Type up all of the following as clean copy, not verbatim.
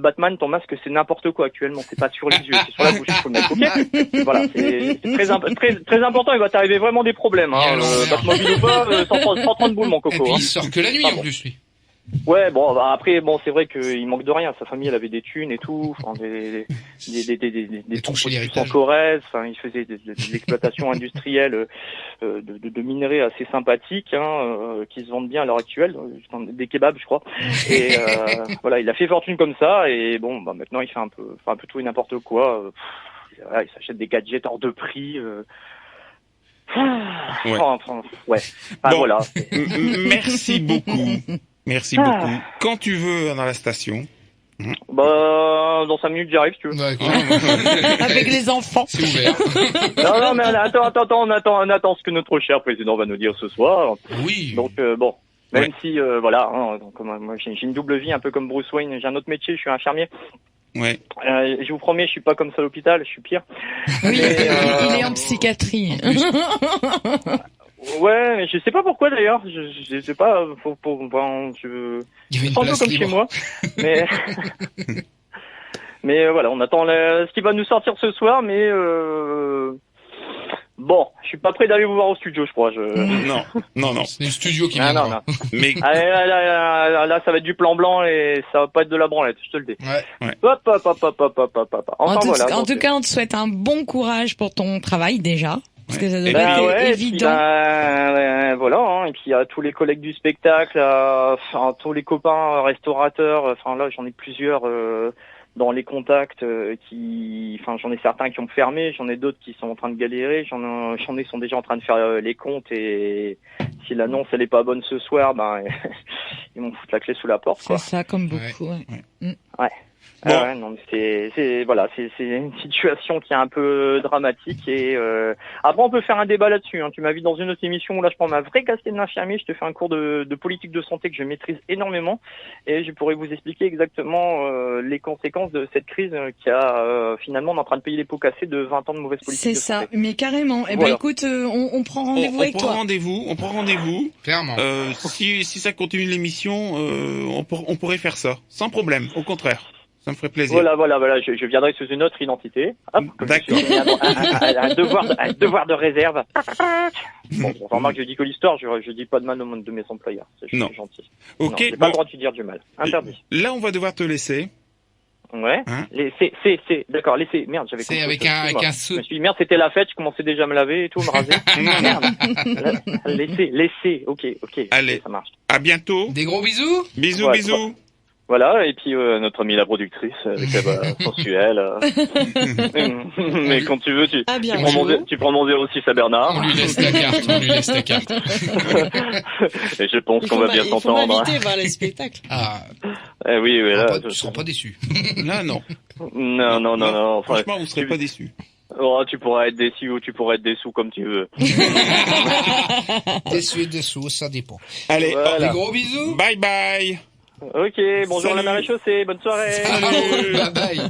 Batman, ton masque, c'est n'importe quoi actuellement. C'est pas sur les yeux, c'est sur la bouche. Il faut le mettre, ok? Voilà, c'est très important. Il va t'arriver vraiment des problèmes, hein. Batmobile ou pas, 130 boules, mon coco. Et puis, hein. il sort que la nuit, en plus, lui. Ouais, bon, bah, après, bon, c'est vrai qu'il manque de rien. Sa famille, elle avait des thunes et tout, enfin, des trous chez en l'héritage. Corrèze, enfin, il faisait de l'exploitation industrielle, de minerais assez sympathiques, hein, qui se vendent bien à l'heure actuelle, des kebabs, je crois. Et, voilà, il a fait fortune comme ça, et bon, bah, maintenant, il fait un peu tout et n'importe quoi. Voilà, il s'achète des gadgets hors de prix, Ouais. Enfin, ouais. Enfin, Bon. voilà. Merci beaucoup. Merci beaucoup. Quand tu veux dans la station. Bah, dans 5 minutes, j'arrive, si tu veux. D'accord. Avec les enfants. C'est ouvert. Non, mais on attend ce que notre cher président va nous dire ce soir. Oui. Donc, bon. Même Ouais. si, voilà, hein, donc, moi, j'ai une double vie, un peu comme Bruce Wayne. J'ai un autre métier, je suis infirmier. Ouais. Je vous promets, je suis pas comme ça à l'hôpital, je suis pire. Oui, Mais, il est en psychiatrie. Ouais, mais je sais pas pourquoi d'ailleurs. Je sais pas. Il y avait une sens un peu place comme chez libre. moi, mais mais voilà, on attend ce qui va nous sortir ce soir, mais bon, je suis pas prêt d'aller vous voir au studio, je crois. Non. C'est le studio qui Ah, vient. non. Mais Là, ça va être du plan blanc et ça va pas être de la branlette, je te le dis. Ouais. Hop. Enfin, voilà. En donc, tout cas, on te souhaite un bon courage pour ton travail déjà. Parce que ça doit Et pas puis, être ouais, évident. Voilà, hein, et puis à tous les collègues du spectacle, enfin, tous les copains restaurateurs, enfin là j'en ai plusieurs dans les contacts enfin j'en ai certains qui ont fermé, j'en ai d'autres qui sont en train de galérer, j'en ai sont déjà en train de faire les comptes, et si l'annonce elle est pas bonne ce soir, ben ils vont foutre la clé sous la porte, C'est quoi. ça, comme beaucoup. Ouais. Ouais. Bon. Ouais, non, mais c'est une situation qui est un peu dramatique, et après on peut faire un débat là-dessus, hein. Tu m'as vu dans une autre émission où là je prends ma vraie casquette d'infirmier, je te fais un cours de politique de santé que je maîtrise énormément, et je pourrais vous expliquer exactement les conséquences de cette crise qui a finalement on est en train de payer les pots cassés de 20 ans de mauvaise politique C'est de ça, santé. mais carrément. Eh ben Voilà. écoute, on prend rendez-vous avec on toi. prend rendez-vous. Clairement. Si ça continue l'émission, on pourrait faire ça sans problème. Au contraire, ça me ferait plaisir. Voilà, je viendrai sous une autre identité. Hop, comme D'accord. je suis un devoir de réserve. Bon, remarque, je dis que l'histoire, je dis pas de mal de mes employeurs. Je suis Non. gentil. Ok, Non, j'ai pas bon. le droit de dire du mal. Interdit. Là, on va devoir te laisser. Ouais. Hein? D'accord, laissez. Merde, j'avais C'est compris avec autre chose, un moi. ce. Je me suis dit, merde, c'était la fête, je commençais déjà à me laver et tout, me raser. Merde. Laissez. Ok. Allez. Ça marche. À bientôt. Des gros bisous. Bisous, Ouais, bisous. Voilà, et puis notre amie la productrice, avec la voix sensuelle. Mais quand tu veux, tu prends mon 06 à Bernard. On lui laisse ta carte. Et je pense qu'on va bien Il faut s'entendre. m'inviter vers les spectacles. Ah, Oui, là. tu seras pas déçu. Là, non. Non. Enfin, Franchement, vous serez pas déçus. oh, tu pourras être déçu ou tu pourras être déçu comme tu veux. Déçu, dessous, ça dépend. Allez, Voilà. Des gros bisous. bye bye. Ok, bonjour Salut. la maréchaussée, bonne soirée. Bye bye.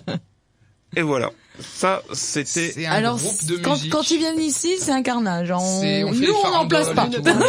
Et voilà. Ça, c'était... C'est un Alors, groupe de quand musique. ils viennent ici, c'est un carnage. On fait Nous, des on n'en place pas. farandoles et tout.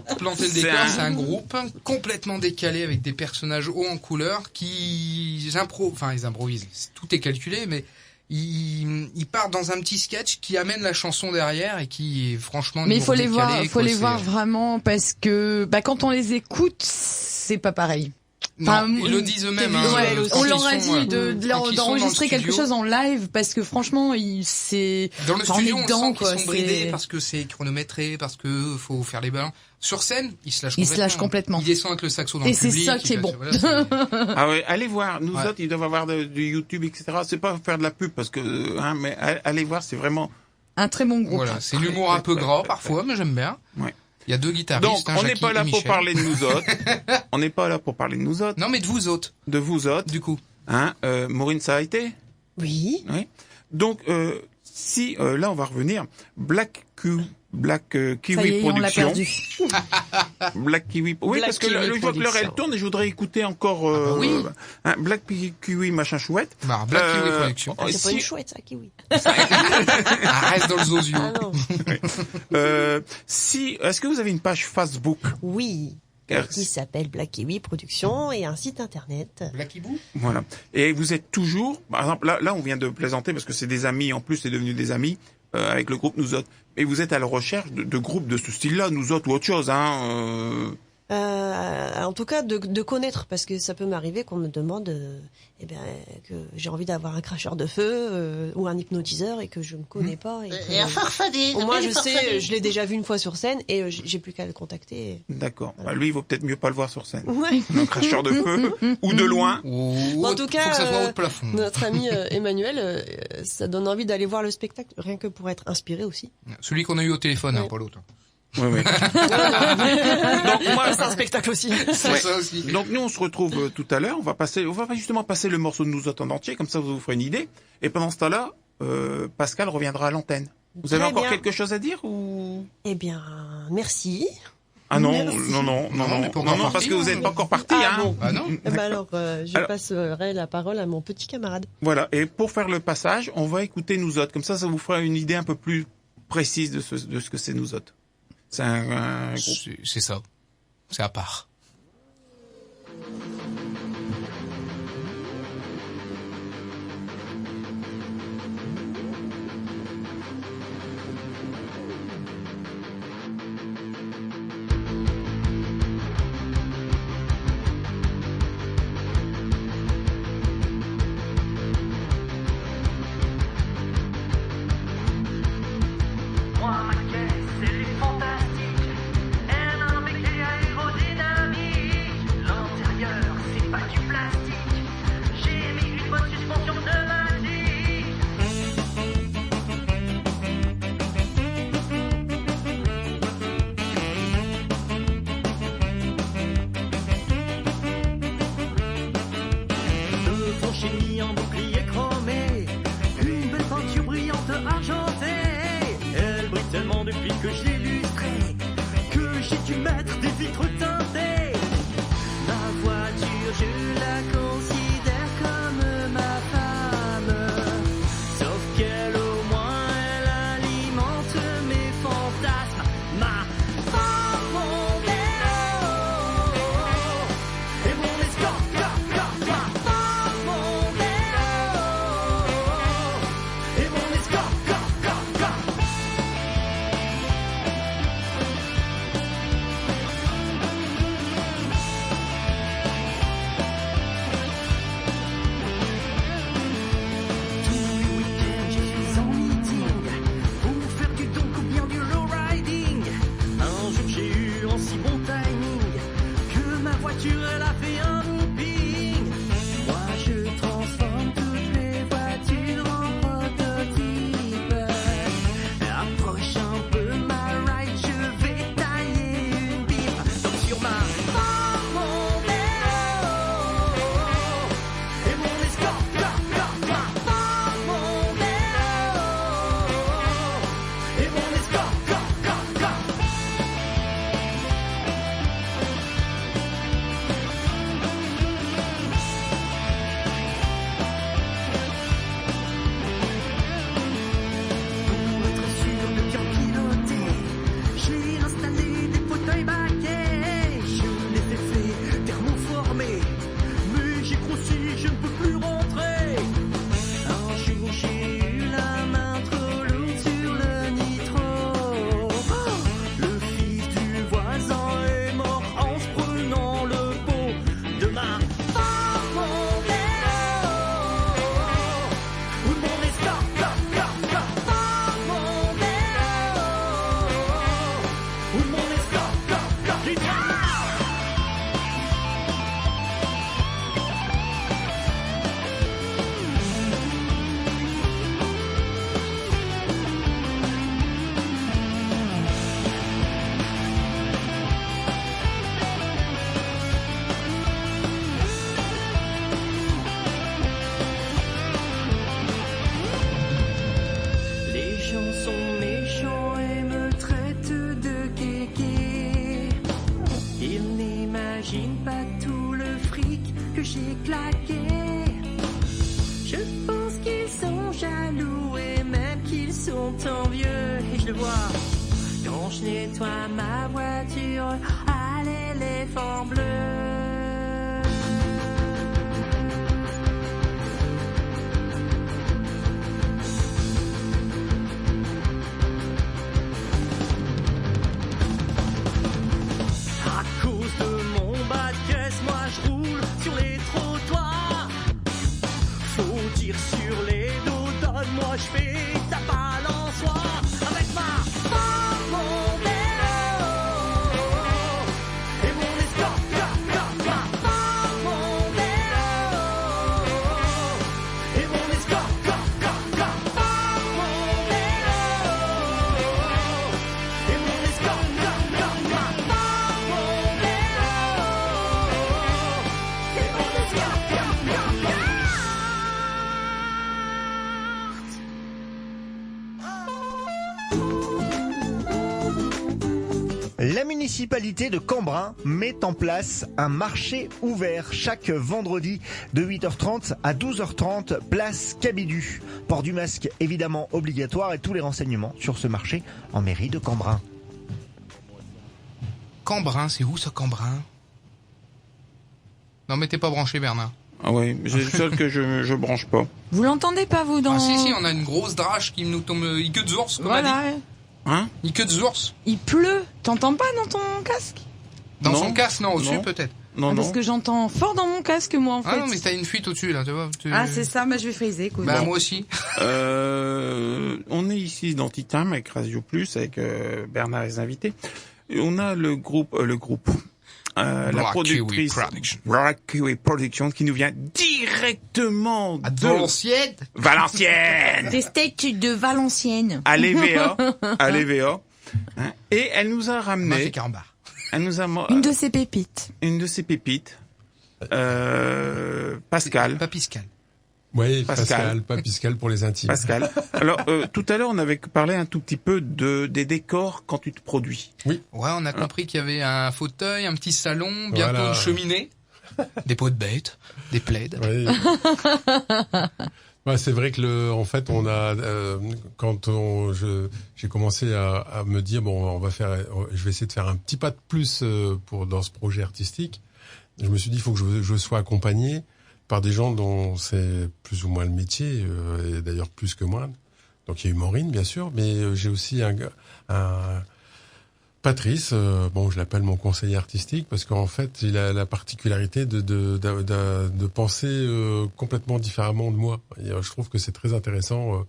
Pour planter le C'est décor, un- c'est un groupe complètement décalé avec des personnages hauts en couleur ils improvisent. Tout est calculé, mais ils partent dans un petit sketch qui amène la chanson derrière et qui, franchement, Mais il faut niveau les voir, décalé, faut quoi, les c'est- voir vraiment parce que, quand on les écoute, c'est pas pareil. Non, Enfin, ils le disent eux-mêmes. Hein, Ouais, quand on ils leur a sont, dit d'enregistrer quelque chose en live parce que franchement, c'est Dans le enfin, studio, on est on dedans, sent qu'ils quoi, sont bridés c'est- parce que c'est chronométré, parce que faut faire les balances. Sur scène, ils se lâchent Ils se lâchent complètement. Ils descendent avec le saxo dans Et le c'est public. ça qui est bon. Voilà, c'est- Ah ouais, allez voir. Nous Ouais. autres, ils doivent avoir du YouTube, etc. C'est pas faire de la pub parce que, mais allez voir, c'est vraiment... un très bon groupe. Voilà, c'est l'humour un peu gras parfois, mais j'aime bien. Ouais. Il y a deux guitaristes, Donc, on n'est pas là pour parler de nous autres. On n'est pas là pour parler de nous autres. Non, mais de vous autres, De vous autres. du coup. Hein, Maureen, ça a été? Oui. Oui. Donc, si, là, on va revenir. Black Kiwi Ça y est, on l'a Production. perdu. Black Kiwi. Oui, Black parce que Kiwi le fois que l'heure elle Production. tourne, et je voudrais écouter encore oui. Black Kiwi machin chouette. Bah, Black Kiwi Production. Ah, c'est si- pas une chouette, ça, kiwi. Reste dans le zozio. Ah non. si, est-ce que vous avez une page Facebook? Oui. qui s'appelle Black Kiwi Productions et un site internet. Black Hibou. Voilà. Et vous êtes toujours, par exemple, là, on vient de plaisanter parce que c'est des amis, en plus, c'est devenu des amis, avec le groupe Nous Autres. Mais vous êtes à la recherche de groupes de ce style-là, Nous Autres ou autre chose, hein. En tout cas, de connaître, parce que ça peut m'arriver qu'on me demande, que j'ai envie d'avoir un cracheur de feu ou un hypnotiseur et que je ne connais pas. Et un farfadet. Au moins, je sais, je l'ai déjà vu une fois sur scène et j'ai plus qu'à le contacter. D'accord. Voilà. Bah, lui, il vaut peut-être mieux pas le voir sur scène. Ouais. Un cracheur de feu ou de loin. Ou En tout cas, faut que ça soit haut de plafond. Notre ami Emmanuel, ça donne envie d'aller voir le spectacle, rien que pour être inspiré aussi. Celui qu'on a eu au téléphone, hein, Ouais. pas l'autre. Oui, oui. Donc moi, c'est un spectacle aussi. C'est ça aussi. Donc nous on se retrouve tout à l'heure, on va justement passer le morceau de Nous Autres en entier, comme ça vous ferez une idée. Et pendant ce temps-là, Pascal reviendra à l'antenne. Vous avez Très encore bien. quelque chose à dire ou Eh bien, merci. Ah non, Merci. non, on n'est pas encore parce parti, que vous hein. n'êtes pas encore parti, Ah hein. bon. Ah non. Eh ben alors, je Alors- passerai la parole à mon petit camarade. Voilà. Et pour faire le passage, on va écouter Nous Autres, comme ça vous fera une idée un peu plus précise de ce que c'est Nous Autres. C'est un groupe. C'est ça. C'est à part. Moi, ma caisse, c'est du fantastique. Elle a un béquet aérodynamique. L'intérieur, c'est pas du plastique. J'ai mis une bonne suspension pneumatique. Le plancher mis en bouclier chromé. Une belle peinture brillante argentée. Elle brille tellement depuis que je l'ai lustrée que j'ai dû mettre des vitres teintées. Ma voiture, je la considère comme ma femme. Sauf qu'elle, au moins, elle alimente mes fantasmes. Ma femme, mon vélo et mon escorte. Ma femme, mon vélo et mon escorte. Tous les week-ends, je suis en meeting pour faire du donk ou bien du low-riding. Un jour, j'ai eu un si bon timing que ma voiture, elle a fait un looping. Moi, je transforme toutes les voitures en prototype. Approche un peu ma ride, je vais tailler une pipe. Donc sur ma femme, mon vélo et mon escorte. Ma femme, mon vélo et mon escorte. Pour être sûr de bien piloter, j'ai installé des fauteuils baquets. Je les ai fait thermoformer, mais j'ai grossi, je ne peux plus rentrer. Un jour j'ai eu la main trop lourde sur le nitro. Le fils du voisin est mort en se prenant le pot de ma femme, mon vélo ou de mon escorte. Ma femme, mon vélo ou de mon escorte. Les gens sont méchants et me traitent de kéké. Ils n'imaginent pas tout le fric que j'ai claqué. Je pense qu'ils sont jaloux et même qu'ils sont envieux. Et je le vois quand je nettoie ma voiture. Allez les éléphants bleus. À cause de mon bas de caisse, moi je roule sur les trottoirs. Faut dire sur les dos, donne-moi, je fais ta balançoire avec ma mon vélo et mon escorte, mon vélo et mon escorte, mon vélo et mon escorte, mon La municipalité de Cambrin met en place un marché ouvert chaque vendredi de 8h30 à 12h30, place Cabidu. Port du masque évidemment obligatoire et tous les renseignements sur ce marché en mairie de Cambrin. Cambrin, c'est où ça, Cambrin? Non mais t'es pas branché, Bernard. Ah ouais, j'ai le seul que je branche pas. Vous l'entendez pas, vous, dans... Ah si, on a une grosse drache qui nous tombe... Il que des ours, comme a dit. Voilà. Hein? Il que des ours. Il pleut. T'entends pas dans ton casque? Dans Non. son casque, non, au-dessus Non. peut-être. Non, Parce non. que j'entends fort dans mon casque, moi, en fait. Ah non, mais t'as une fuite au-dessus, là, tu vois. Ah, c'est ça, bah je vais friser, écoute. Bah, moi aussi. On est ici dans Titan avec Radio Plus, avec Bernard et les invités. Et on a le groupe, la Black productrice Kiwi Production. Black Kiwi Production qui nous vient directement À de Valenciennes. Valenciennes, Des steaks de Valenciennes. à l'EVA, hein. Et elle nous a On a fait ramené, carambar. elle nous a Une de ses pépites. une de ses pépites, Pascal. Pas Pascal. Oui, Pascal. pas Pascal pour les intimes. Pascal. Alors, tout à l'heure, on avait parlé un tout petit peu des décors quand tu te produis. Ouais, on a compris qu'il y avait un fauteuil, un petit salon, bientôt Voilà. une cheminée, des pots de bêtes, des plaids. Oui. Ouais, c'est vrai que en fait, on a j'ai commencé à me dire bon, je vais essayer de faire un petit pas de plus dans ce projet artistique. Je me suis dit il faut que je sois accompagné par des gens dont c'est plus ou moins le métier, et d'ailleurs plus que moi. Donc il y a eu Maureen, bien sûr, mais j'ai aussi un Patrice, je l'appelle mon conseiller artistique parce qu'en fait, il a la particularité de penser complètement différemment de moi. Et je trouve que c'est très intéressant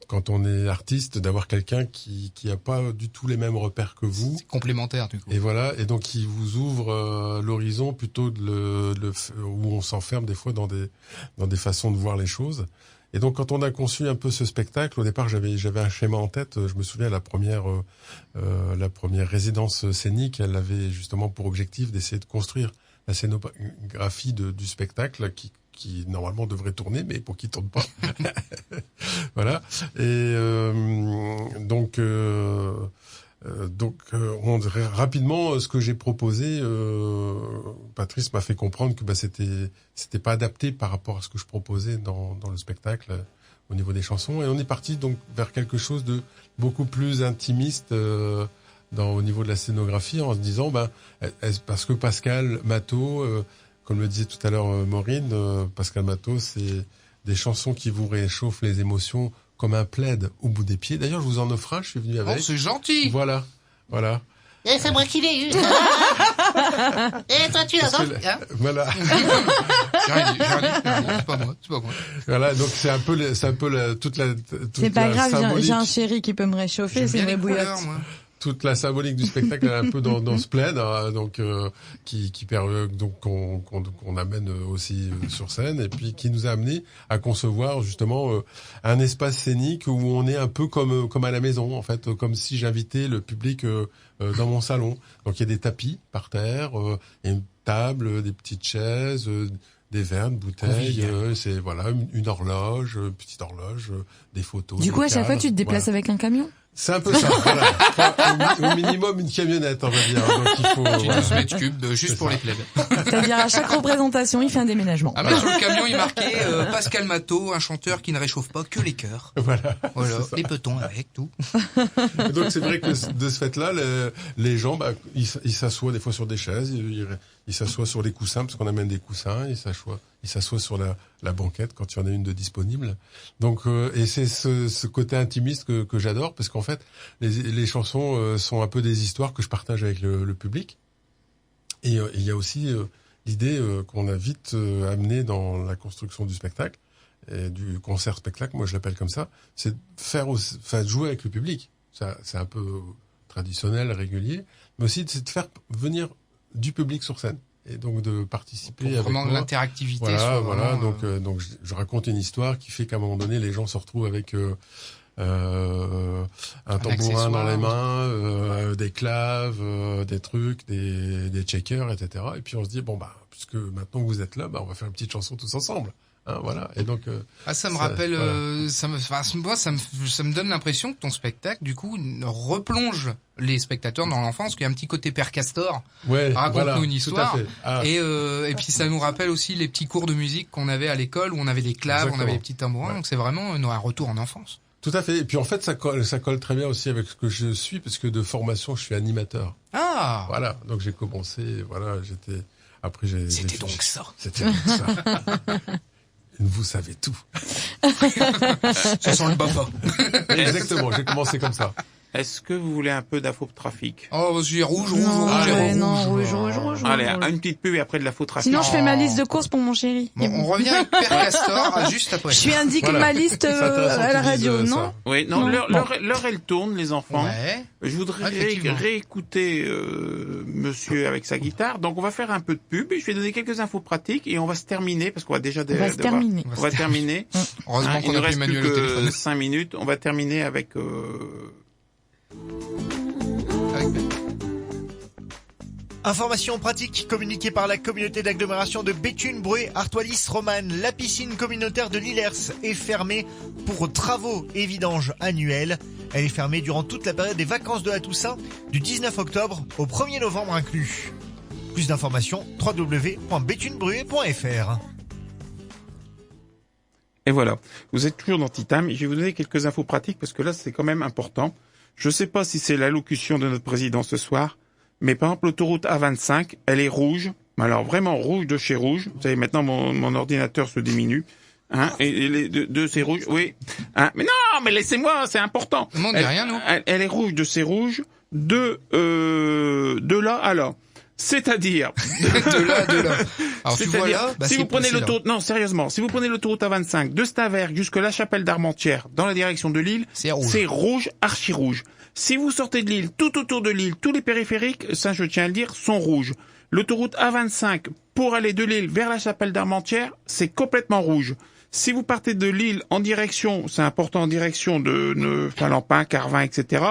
quand on est artiste d'avoir quelqu'un qui a pas du tout les mêmes repères que vous. C'est complémentaire, du coup. Et voilà, et donc il vous ouvre l'horizon plutôt où on s'enferme des fois dans des façons de voir les choses. Et donc quand on a conçu un peu ce spectacle, au départ j'avais un schéma en tête. Je me souviens la première résidence scénique, elle avait justement pour objectif d'essayer de construire la scénographie du spectacle qui normalement devrait tourner, mais pour qu'il tourne pas. Voilà. Et rapidement, ce que j'ai proposé, Patrice m'a fait comprendre que c'était pas adapté par rapport à ce que je proposais dans le spectacle au niveau des chansons. Et on est parti donc vers quelque chose de beaucoup plus intimiste au niveau de la scénographie, en se disant parce que Pascal Matteau, comme le disait tout à l'heure Maureen, Pascal Matteau, c'est des chansons qui vous réchauffent les émotions comme un plaid au bout des pieds. D'ailleurs, je vous en offre un, je suis venu avec. Oh, c'est gentil. Voilà. Et c'est moi qui l'ai eu. Et toi, tu l'as donc. Voilà. J'ai rien dit. C'est pas moi. Voilà, donc c'est un peu toute C'est pas la grave, symbolique. j'ai un chéri qui peut me réchauffer, J'aime c'est bien une les vraie couleurs, bouillotte. moi. Toute la symbolique du spectacle est un peu dans ce plaid, donc qui permet donc qu'on amène aussi sur scène, et puis qui nous a amené à concevoir justement un espace scénique où on est un peu comme à la maison, en fait, comme si j'invitais le public dans mon salon. Donc il y a des tapis par terre, il y a une table, des petites chaises, des verres, une bouteille, c'est une horloge, une petite horloge, des photos. Du coup, à chaque locales. fois, tu te déplaces Voilà. avec un camion? C'est un peu ça, voilà. Enfin, au minimum une camionnette, on va dire. Donc il faut... Petit 12 mètres cubes, juste pour les plebs. C'est-à-dire à chaque représentation, il fait un déménagement. Ah bah sur le camion, il marquait Pascal Matteau, un chanteur qui ne réchauffe pas que les cœurs. Voilà, les petons avec tout. Et donc c'est vrai que de ce fait-là, les gens, bah, ils s'assoient des fois sur des chaises, ils s'assoient sur les coussins parce qu'on amène des coussins, ils s'assoient sur la banquette quand il y en a une de disponible. Donc et c'est ce côté intimiste que j'adore parce qu'en fait les chansons sont un peu des histoires que je partage avec le public. Et il y a aussi l'idée qu'on a vite amenée dans la construction du spectacle et du concert-spectacle, moi je l'appelle comme ça, c'est de jouer avec le public. Ça, c'est un peu traditionnel, régulier, mais aussi c'est de faire venir du public sur scène et donc de participer pour avec vraiment moi. L'interactivité. Voilà. Donc je raconte une histoire qui fait qu'à un moment donné les gens se retrouvent avec un tambourin dans les mains, des claves, des trucs, des checkers, etc. Et puis on se dit bon bah puisque maintenant que vous êtes là, bah on va faire une petite chanson tous ensemble. Hein, voilà. Et donc ça me rappelle, voilà. Ça me donne l'impression que ton spectacle du coup replonge les spectateurs dans l'enfance, qu'il y a un petit côté Père Castor. Ouais, Raconte-nous une histoire. Tout à fait. Et puis ça nous rappelle aussi les petits cours de musique qu'on avait à l'école où on avait des claves, Exactement. on avait des petits tambourins. Ouais. Donc c'est vraiment un retour en enfance. Tout à fait. Et puis en fait, ça colle très bien aussi avec ce que je suis, parce que de formation, je suis animateur. Ah. Voilà. Donc j'ai commencé. Voilà, C'était donc ça. C'était donc ça. Vous savez tout. Ça sent le papa. Exactement. J'ai commencé comme ça. Est-ce que vous voulez un peu d'infotrafic? Oh, j'ai rouge. Rouge. Allez, une petite pub et après de l'infotrafic. Sinon, je fais ma liste de courses pour mon chéri. Bon, on revient avec Père Castor juste après. Je lui indique ma liste à la radio, non? Oui, non. L'heure elle tourne, les enfants. Ouais. Je voudrais réécouter monsieur avec sa guitare. Donc on va faire un peu de pub et je vais donner quelques infos pratiques et on va se terminer parce qu'on va déjà terminer. On va terminer. Heureusement qu'on il a nous plus reste Emmanuel plus au téléphone. que 5 minutes. On va terminer avec Informations pratiques communiquées par la communauté d'agglomération de Béthune, Bruay, Artois-Lys, Romanne. La piscine communautaire de Lillers est fermée pour travaux et vidanges annuels. Elle est fermée durant toute la période des vacances de la Toussaint, du 19 octobre au 1er novembre inclus. Plus d'informations, www.bethunebruay.fr. Et voilà. Vous êtes toujours dans Titam. Je vais vous donner quelques infos pratiques parce que là, c'est quand même important. Je ne sais pas si c'est l'allocution de notre président ce soir, mais par exemple, l'autoroute A25, elle est rouge. Alors vraiment rouge de chez rouge. Vous savez, maintenant, mon ordinateur se diminue. Hein, et les deux, c'est rouge. Oui. Hein, mais non, mais laissez-moi, c'est important. On dit rien, nous. Elle est rouge de c'est rouge. De là à là. C'est-à-dire de là. Alors tu vois là, si vous prenez l'autoroute, non sérieusement, si vous prenez l'autoroute A25 de Staverg jusque la Chapelle d'Armentières dans la direction de Lille, c'est rouge, archi rouge. Si vous sortez de Lille, tout autour de Lille, tous les périphériques, ça je tiens à le dire, sont rouges. L'autoroute A25 pour aller de Lille vers la Chapelle d'Armentières, c'est complètement rouge. Si vous partez de Lille en direction, c'est important, en direction de Finlampin, Carvin, etc.,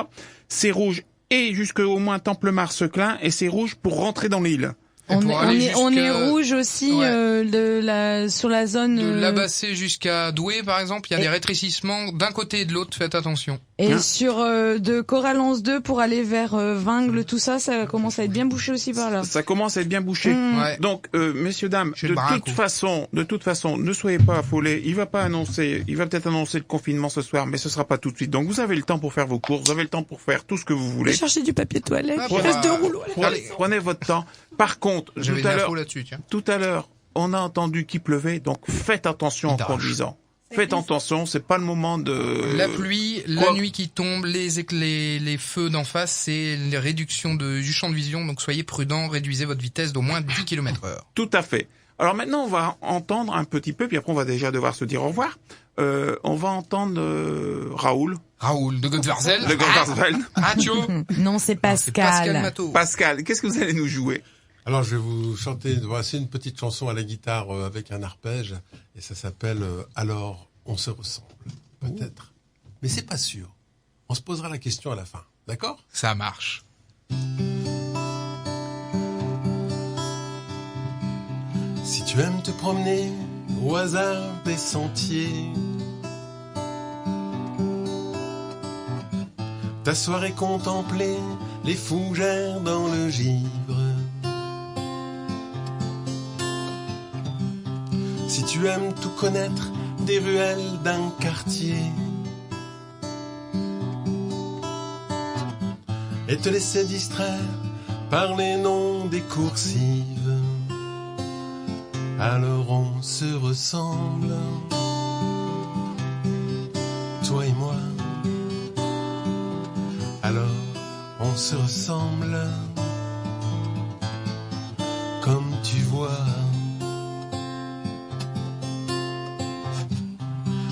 c'est rouge. Et jusqu'au moins Temple-Mars-Seclin, et c'est rouge pour rentrer dans l'île. On est rouge aussi sur la zone de Labassé jusqu'à Douai par exemple, il y a des rétrécissements d'un côté et de l'autre, faites attention. Et sur de Corallens 2 pour aller vers Vingles, tout ça, ça commence à être bien bouché aussi par là. Ça commence à être bien bouché. Ouais. Donc messieurs dames, de toute façon, ne soyez pas affolés, il va peut-être annoncer le confinement ce soir, mais ce sera pas tout de suite. Donc vous avez le temps pour faire vos courses, vous avez le temps pour faire tout ce que vous voulez. Chercher du papier toilette, il reste 2 rouleaux. Prenez votre temps. Par contre, tout à l'heure, on a entendu qu'il pleuvait, donc faites attention en conduisant. Faites attention, c'est pas le moment de... La pluie, la nuit qui tombe, les feux d'en face, c'est les réductions du champ de vision, donc soyez prudents, réduisez votre vitesse d'au moins 10 km/h. Tout à fait. Alors maintenant, on va entendre un petit peu, puis après on va déjà devoir se dire au revoir. On va entendre Raoul de Godvarzel. Non, c'est Pascal. Matteau. Pascal, qu'est-ce que vous allez nous jouer? Alors, je vais vous chanter, voici une petite chanson à la guitare avec un arpège, et ça s'appelle « Alors, on se ressemble ». Peut-être. Mais c'est pas sûr. On se posera la question à la fin. D'accord ? Ça marche. Si tu aimes te promener au hasard des sentiers, t'asseoir et contempler les fougères dans le givre. Si tu aimes tout connaître des ruelles d'un quartier et te laisser distraire par les noms des coursives, alors on se ressemble, toi et moi. Alors on se ressemble, comme tu vois.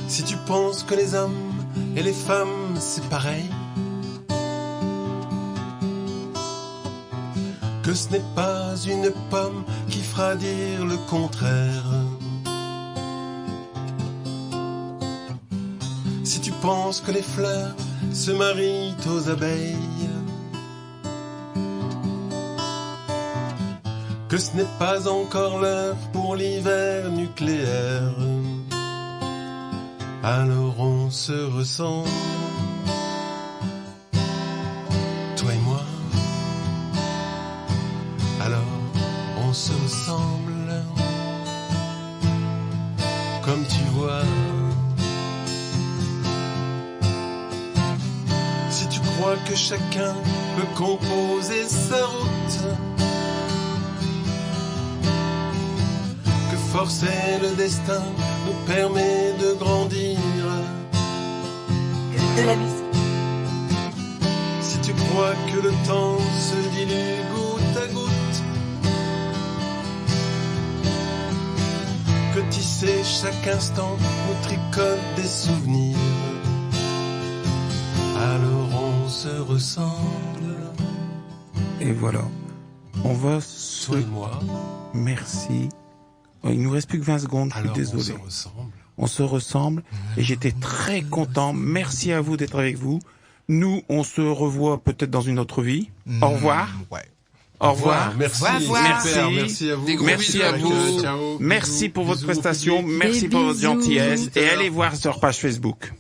Si tu penses que les hommes et les femmes c'est pareil, que ce n'est pas une pomme qui fera dire le contraire. Si tu penses que les fleurs se marient aux abeilles, que ce n'est pas encore l'heure pour l'hiver nucléaire, alors on se ressemble, toi et moi. Alors on se ressemble, comme tu vois. Si tu crois que chacun peut composer sa route, que forcer le destin nous permet de grandir, De la vie. si tu crois que le temps se dilue goutte à goutte, que tisser chaque instant nous tricote des souvenirs, alors on se ressemble, Et voilà. On va toi et moi. Merci. Il nous reste plus que 20 secondes, je suis Alors désolé. on se ressemble. On se ressemble et j'étais très content. Merci à vous d'être avec vous. Nous, on se revoit peut-être dans une autre vie. Au revoir. Ouais. Au revoir. Merci. Merci. Super, merci à vous. Des gros Merci à bisous. vous. Ciao. Merci pour votre Bisous au prestation. public. Merci Des pour votre bisous. gentillesse. Et allez voir sur page Facebook.